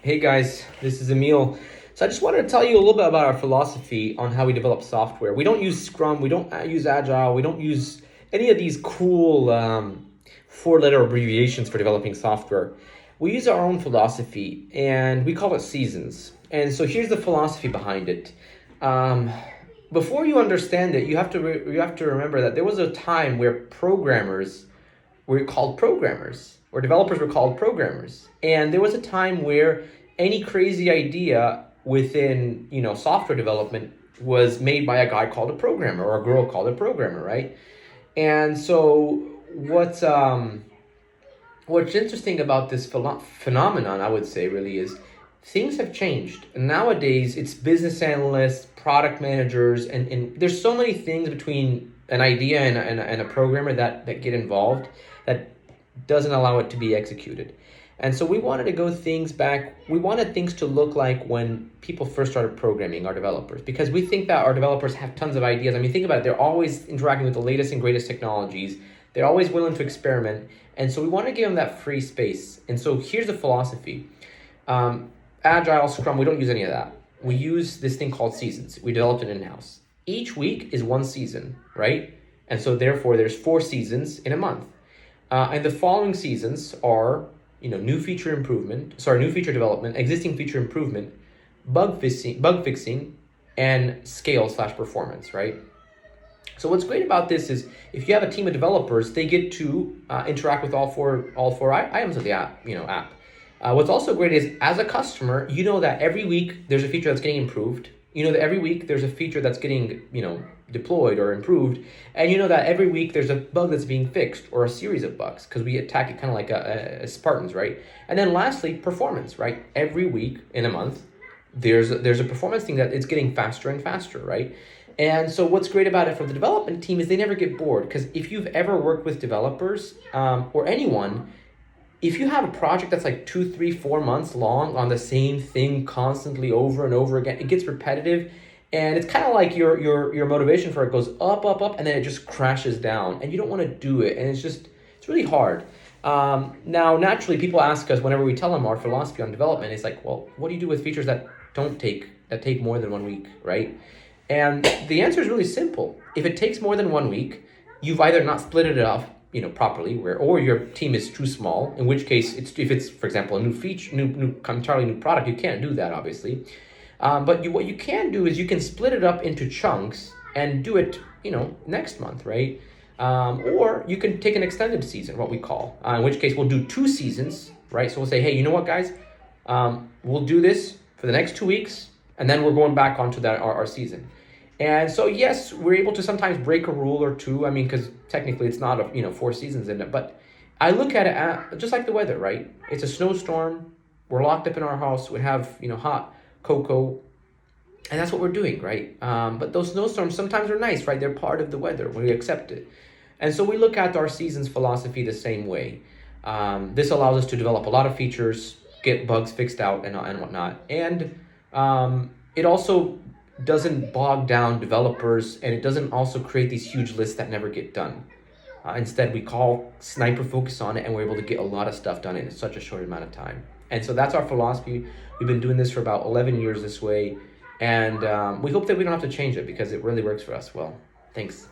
Hey guys, this is Emil. So I just wanted to tell you a little bit about our philosophy on how we develop software. We don't use Scrum, we don't use Agile, we don't use any of these cool four-letter abbreviations for developing software. We use our own philosophy and we call it seasons. And so here's the philosophy behind it. Um, Before you understand it, you have to remember that there was a time where programmers were called programmers, or developers were called programmers. And there was a time where any crazy idea within, software development was made by a guy called a programmer or a girl called a programmer, right? And so what's interesting about this phenomenon, I would say, really is things have changed. Nowadays, it's business analysts, product managers, and there's so many things between an idea and a programmer that get involved that doesn't allow it to be executed. And so we wanted to go things back. We wanted things to look like when people first started programming, our developers, because we think that our developers have tons of ideas. I mean, think about it. They're always interacting with the latest and greatest technologies. They're always willing to experiment. And so we want to give them that free space. And so here's the philosophy. Agile, Scrum, we don't use any of that. We use this thing called seasons. We developed it in-house. Each week is one season, right? And so therefore there's 4 seasons in a month. And the following seasons are, new feature development, existing feature improvement, bug fixing, and scale/performance, right? So what's great about this is if you have a team of developers, they get to interact with all four items of the app. What's also great is as a customer, you know that every week there's a feature that's getting improved. You know that every week there's a feature that's getting, deployed or improved. And you know that every week there's a bug that's being fixed or a series of bugs because we attack it kind of like a Spartans, right? And then lastly, performance, right? Every week in a month, there's a performance thing that it's getting faster and faster, right? And so what's great about it for the development team is they never get bored, because if you've ever worked with developers or anyone, if you have a project that's like 2, 3, 4 months long on the same thing constantly over and over again, it gets repetitive, and it's kind of like your motivation for it goes up, and then it just crashes down, and you don't want to do it, and it's really hard. Now, naturally, people ask us whenever we tell them our philosophy on development, it's like, well, what do you do with features that take more than 1 week, right? And the answer is really simple. If it takes more than 1 week, you've either not split it up, properly, or your team is too small. In which case, if it's for example a new feature, entirely new product, you can't do that, obviously. But what you can do is you can split it up into chunks and do it, next month, right? Or you can take an extended season, what we call. In which case, we'll do 2 seasons, right? So we'll say, hey, you know what, guys? We'll do this for the next 2 weeks, and then we're going back onto our season. And so, yes, we're able to sometimes break a rule or two. I mean, because technically it's not 4 seasons in it. But I look at it just like the weather, right? It's a snowstorm. We're locked up in our house. We have hot cocoa, and that's what we're doing, right? But those snowstorms sometimes are nice, right? They're part of the weather when we accept it. And so we look at our seasons philosophy the same way. This allows us to develop a lot of features, get bugs fixed out, and whatnot. And it also doesn't bog down developers, and it doesn't also create these huge lists that never get done. Instead, we call sniper focus on it, and we're able to get a lot of stuff done in such a short amount of time. And so that's our philosophy. We've been doing this for about 11 years this way, and we hope that we don't have to change it because it really works for us well. Thanks.